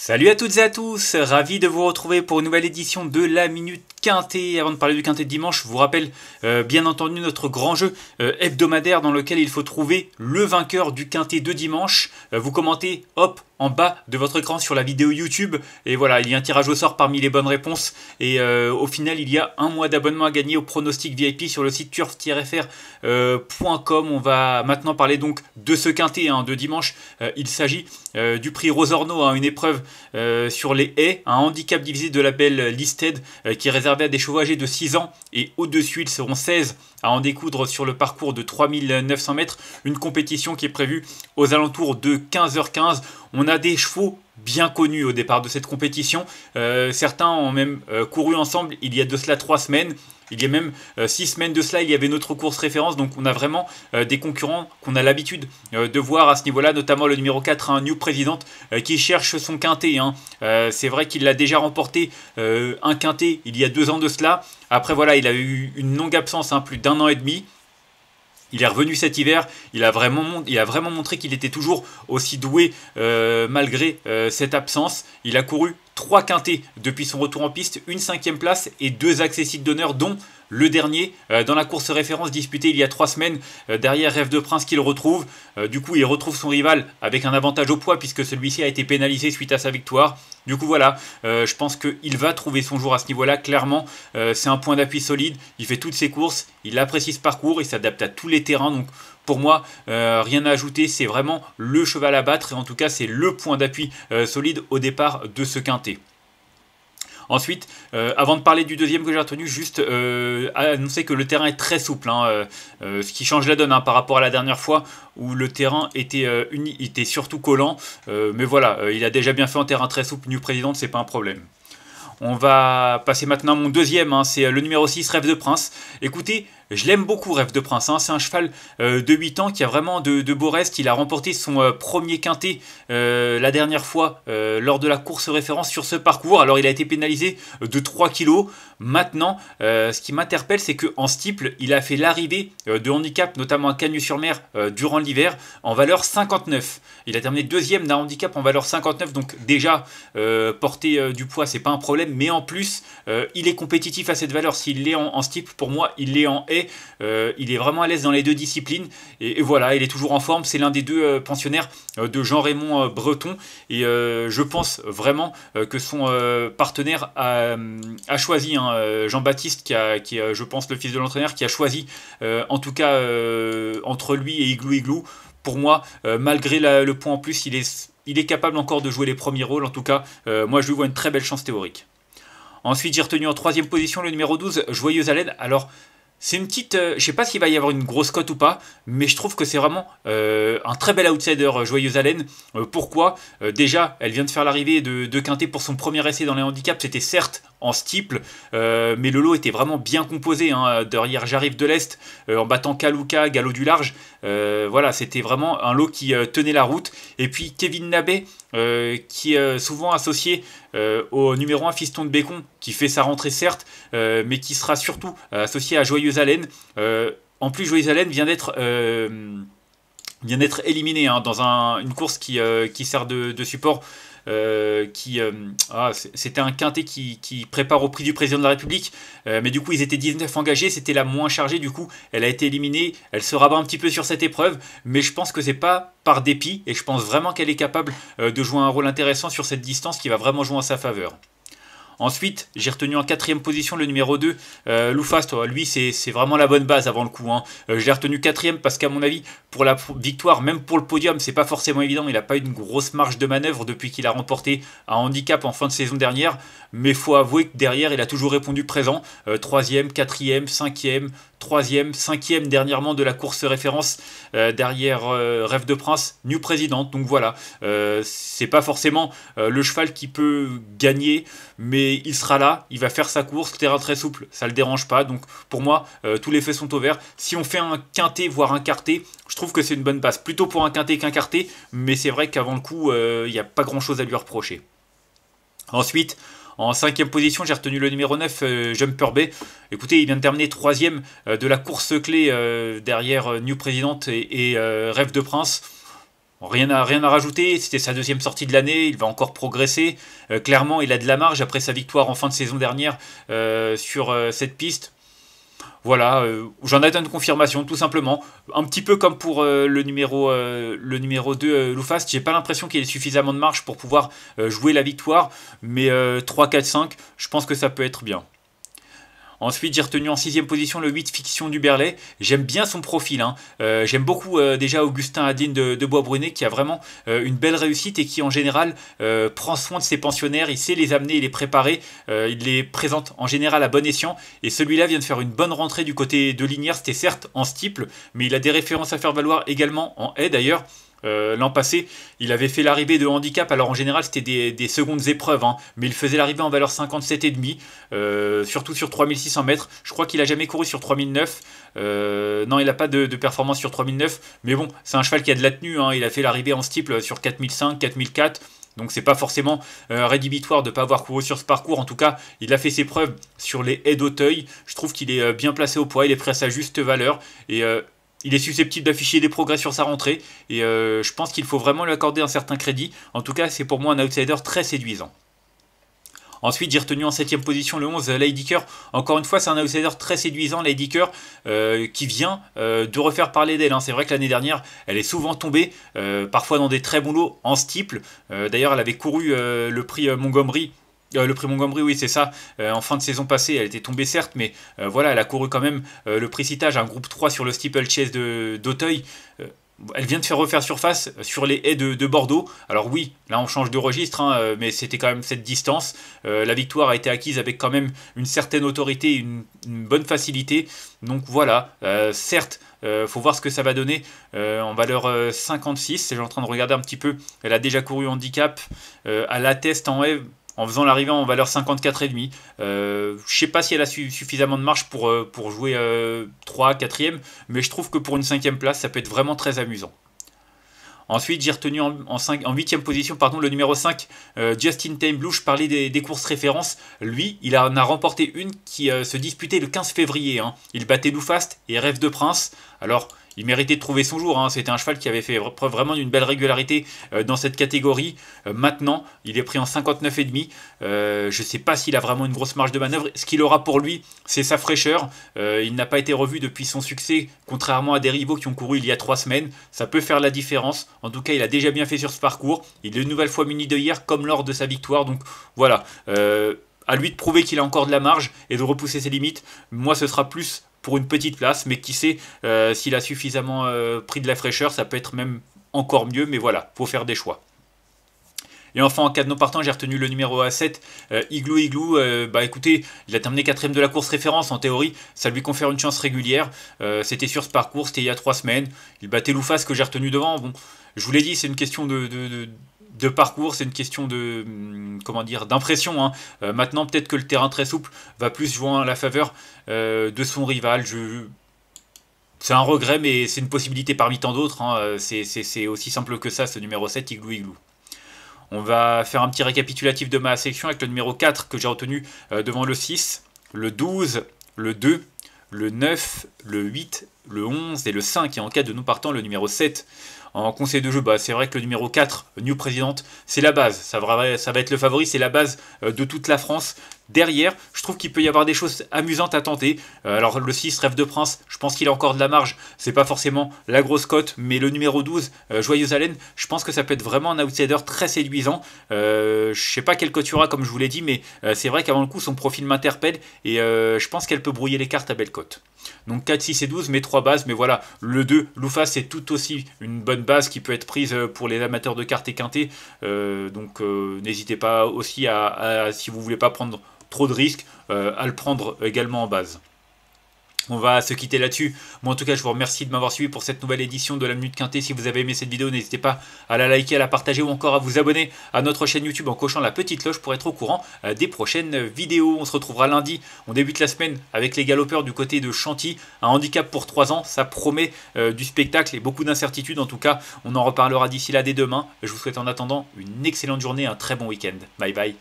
Salut à toutes et à tous, ravi de vous retrouver pour une nouvelle édition de la Minute Quintet. Avant de parler du Quintet de dimanche, je vous rappelle bien entendu notre grand jeu hebdomadaire dans lequel il faut trouver le vainqueur du Quintet de dimanche. Vous commentez, hop, en bas de votre écran sur la vidéo YouTube. Et voilà, il y a un tirage au sort parmi les bonnes réponses. Et au final, il y a un mois d'abonnement à gagner au pronostic VIP sur le site turf-fr.com. On va maintenant parler donc de ce Quintet de dimanche. Il s'agit du prix Rosorno, une épreuve sur les haies, un handicap divisé de label Listed qui est réservé à des chevaux âgés de 6 ans et au-dessus. Ils seront 16 à en découdre sur le parcours de 3900 mètres. Une compétition qui est prévue aux alentours de 15h15. On a des chevaux bien connus au départ de cette compétition. Certains ont même couru ensemble il y a de cela 3 semaines. Il y a même 6 semaines de cela, il y avait notre course référence. Donc on a vraiment des concurrents qu'on a l'habitude de voir à ce niveau-là, notamment le numéro 4, New President, qui cherche son quintet. C'est vrai qu'il a déjà remporté un quintet il y a 2 ans de cela. Après voilà, il a eu une longue absence, plus d'1 an et demi. Il est revenu cet hiver, il a vraiment montré qu'il était toujours aussi doué malgré cette absence. Il a couru 3 quintets depuis son retour en piste, une 5e place et 2 accessibles d'honneur, dont le dernier dans la course référence disputée il y a 3 semaines derrière Rêve de Prince qu'il retrouve. Du coup, il retrouve son rival avec un avantage au poids puisque celui-ci a été pénalisé suite à sa victoire. Du coup, voilà, je pense qu'il va trouver son jour à ce niveau-là. Clairement, c'est un point d'appui solide. Il fait toutes ses courses, il apprécie ce parcours, il s'adapte à tous les terrains. Donc, pour moi, rien à ajouter. C'est vraiment le cheval à battre et en tout cas, c'est le point d'appui solide au départ de ce quintet. Ensuite, avant de parler du deuxième que j'ai retenu, juste annoncer que le terrain est très souple, ce qui change la donne par rapport à la dernière fois où le terrain était surtout collant. Mais voilà, il a déjà bien fait en terrain très souple. New President, c'est pas un problème. On va passer maintenant à mon deuxième, c'est le numéro 6, Rêve de Prince. Écoutez, je l'aime beaucoup, Rêve de Prince. C'est un cheval de 8 ans qui a vraiment de beaux restes. Il a remporté son premier quintet la dernière fois lors de la course référence sur ce parcours. Alors, il a été pénalisé de 3 kilos. Maintenant, ce qui m'interpelle, c'est qu'en steeple, il a fait l'arrivée de handicap, notamment à Cagnes-sur-Mer, durant l'hiver, en valeur 59. Il a terminé deuxième d'un handicap en valeur 59. Donc, déjà, porter du poids, c'est pas un problème. Mais en plus, il est compétitif à cette valeur. S'il l'est en steeple, pour moi, il l'est en haie. Il est vraiment à l'aise dans les deux disciplines et voilà, il est toujours en forme. C'est l'un des deux pensionnaires de Jean-Raymond Breton et je pense vraiment que son partenaire a choisi Jean-Baptiste qui est je pense le fils de l'entraîneur qui a choisi en tout cas entre lui et Igloo Igloo. Pour moi, malgré le point en plus, il est capable encore de jouer les premiers rôles. En tout cas, moi je lui vois une très belle chance théorique. Ensuite, j'ai retenu en 3e position le numéro 12, Joyeuse Haleine. Alors, c'est une petite... je sais pas s'il va y avoir une grosse cote ou pas, mais je trouve que c'est vraiment un très bel outsider, Joyeuse Haleine. Pourquoi déjà, elle vient de faire l'arrivée de Quintet pour son premier essai dans les handicaps. C'était certes en steeple, mais le lot était vraiment bien composé. Derrière J'arrive de l'Est, en battant Kaluka, Galop du Large. Voilà, c'était vraiment un lot qui tenait la route. Et puis Kevin Nabet, qui est souvent associé au numéro 1 Fiston de Bécon, qui fait sa rentrée certes, mais qui sera surtout associé à Joyeuse Haleine. En plus, Joyeuse Haleine vient d'être éliminé dans une course qui sert de support. C'était un quintet qui prépare au prix du président de la République, mais du coup ils étaient 19 engagés, c'était la moins chargée, du coup elle a été éliminée. Elle se rabat un petit peu sur cette épreuve, mais je pense que c'est pas par dépit et je pense vraiment qu'elle est capable de jouer un rôle intéressant sur cette distance qui va vraiment jouer en sa faveur. Ensuite, j'ai retenu en 4e position le numéro 2, Loufast. Lui, c'est vraiment la bonne base avant le coup. Je l'ai retenu 4e parce qu'à mon avis, pour la victoire, même pour le podium, c'est pas forcément évident. Il n'a pas eu une grosse marge de manœuvre depuis qu'il a remporté un handicap en fin de saison dernière. Mais il faut avouer que derrière, il a toujours répondu présent. 3e, 4e, 5e, 3e, 5e dernièrement de la course référence derrière Rêve de Prince, New President. Donc voilà, c'est pas forcément le cheval qui peut gagner, mais il sera là, il va faire sa course, le terrain très souple, ça le dérange pas. Donc pour moi, tous les faits sont au vert. Si on fait un quintet, voire un quartet, je trouve que c'est une bonne base. Plutôt pour un quintet qu'un quartet, mais c'est vrai qu'avant le coup, il n'y a pas grand chose à lui reprocher. Ensuite, en 5e position, j'ai retenu le numéro 9, Jumper Bay. Écoutez, il vient de terminer 3e de la course clé derrière New President et Rêve de Prince. Rien à rajouter, c'était sa deuxième sortie de l'année, il va encore progresser. Clairement, il a de la marge après sa victoire en fin de saison dernière sur cette piste. Voilà, j'en attends une confirmation, tout simplement. Un petit peu comme pour le numéro 2, Loufast, j'ai pas l'impression qu'il ait suffisamment de marge pour pouvoir jouer la victoire, mais 3, 4, 5, je pense que ça peut être bien. Ensuite, j'ai retenu en 6ème position le 8 Fiction du Berlay. J'aime bien son profil. Hein. J'aime beaucoup déjà Augustin Adeline de Bois-Brunet qui a vraiment une belle réussite et qui en général prend soin de ses pensionnaires. Il sait les amener et les préparer. Il les présente en général à bon escient. Et celui-là vient de faire une bonne rentrée du côté de Linière. C'était certes en steeple, mais il a des références à faire valoir également en haie d'ailleurs. L'an passé, il avait fait l'arrivée de handicap, alors en général c'était des secondes épreuves, hein, mais il faisait l'arrivée en valeur 57,5, surtout sur 3600 mètres. Je crois qu'il a jamais couru sur 3009, non il n'a pas de performance sur 3009, mais bon, c'est un cheval qui a de la tenue, hein, il a fait l'arrivée en steeple sur 4005, 4004. Donc c'est pas forcément rédhibitoire de ne pas avoir couru sur ce parcours. En tout cas, il a fait ses preuves sur les haies d'Auteuil. Je trouve qu'il est bien placé au poids, il est prêt à sa juste valeur. Et il est susceptible d'afficher des progrès sur sa rentrée. Et je pense qu'il faut vraiment lui accorder un certain crédit. En tout cas, c'est pour moi un outsider très séduisant. Ensuite, j'ai retenu en 7ème position le 11, Ladyker. Encore une fois, c'est un outsider très séduisant, Ladyker, qui vient de refaire parler d'elle. Hein. C'est vrai que l'année dernière, elle est souvent tombée, parfois dans des très bons lots en steeple. D'ailleurs, elle avait couru le prix Montgomery. Le prix Montgomery, oui, c'est ça. En fin de saison passée, elle était tombée certes, mais voilà, elle a couru quand même le prix Citage, un groupe 3 sur le steeplechase d'Auteuil. Elle vient de faire refaire surface sur les haies de Bordeaux. Alors oui, là on change de registre, hein, mais c'était quand même cette distance. La victoire a été acquise avec quand même une certaine autorité, une bonne facilité. Donc voilà, certes, faut voir ce que ça va donner en valeur 56. Je suis en train de regarder un petit peu. Elle a déjà couru handicap. À l'atteste en haie, en faisant l'arrivée en valeur 54,5. Je sais pas si elle a suffisamment de marge pour jouer 3, 4e, mais je trouve que pour une 5e place, ça peut être vraiment très amusant. Ensuite, j'ai retenu en 8e position le numéro 5, Justin Time Blue. Je parlais des courses références. Lui, il en a remporté une qui se disputait le 15 février. Hein. Il battait Loufast et Rêve de Prince. Alors, il méritait de trouver son jour, hein. C'était un cheval qui avait fait preuve vraiment d'une belle régularité dans cette catégorie. Maintenant, il est pris en 59,5. Je ne sais pas s'il a vraiment une grosse marge de manœuvre. Ce qu'il aura pour lui, c'est sa fraîcheur. Il n'a pas été revu depuis son succès, contrairement à des rivaux qui ont couru il y a 3 semaines. Ça peut faire la différence. En tout cas, il a déjà bien fait sur ce parcours. Il est une nouvelle fois muni de hier, comme lors de sa victoire. Donc voilà, à lui de prouver qu'il a encore de la marge et de repousser ses limites. Moi, ce sera plus pour une petite place, mais qui sait, s'il a suffisamment pris de la fraîcheur, ça peut être même encore mieux, mais voilà, faut faire des choix. Et enfin, en cas de non partant, j'ai retenu le numéro 7, Igloo. Bah écoutez, il a terminé 4ème de la course référence. En théorie, ça lui confère une chance régulière. C'était sur ce parcours, c'était il y a 3 semaines. Il battait Loufas que j'ai retenu devant. Bon, je vous l'ai dit, c'est une question de parcours, c'est une question de d'impression. Hein. Maintenant, peut-être que le terrain très souple va plus jouer à la faveur de son rival. C'est un regret, mais c'est une possibilité parmi tant d'autres. Hein. C'est aussi simple que ça, ce numéro 7, Igloo. On va faire un petit récapitulatif de ma section avec le numéro 4 que j'ai retenu devant le 6, le 12, le 2, le 9, le 8, le 11 et le 5. Et en cas de non partant, le numéro 7. En conseil de jeu, bah, c'est vrai que le numéro 4, New President, c'est la base. Ça va être le favori, c'est la base de toute la France. Derrière, je trouve qu'il peut y avoir des choses amusantes à tenter. Alors le 6, Rêve de Prince, je pense qu'il a encore de la marge. C'est pas forcément la grosse cote, mais le numéro 12, Joyeuse Haleine, je pense que ça peut être vraiment un outsider très séduisant. Je sais pas quelle cote il y aura, comme je vous l'ai dit, mais c'est vrai qu'avant le coup, son profil m'interpelle et je pense qu'elle peut brouiller les cartes à belle cote. Donc 4, 6 et 12, mes 3 bases, mais voilà, le 2, Loufas, c'est tout aussi une bonne base qui peut être prise pour les amateurs de cartes et quintés. Donc n'hésitez pas aussi si vous voulez pas prendre trop de risques, à le prendre également en base. On va se quitter là-dessus. Moi en tout cas je vous remercie de m'avoir suivi pour cette nouvelle édition de la Minute Quintée. Si vous avez aimé cette vidéo, n'hésitez pas à la liker, à la partager ou encore à vous abonner à notre chaîne YouTube en cochant la petite cloche pour être au courant des prochaines vidéos. On se retrouvera lundi. On débute la semaine avec les galopeurs du côté de Chantilly. Un handicap pour 3 ans, ça promet du spectacle et beaucoup d'incertitudes. En tout cas, on en reparlera d'ici là dès demain. Je vous souhaite en attendant une excellente journée, un très bon week-end. Bye bye.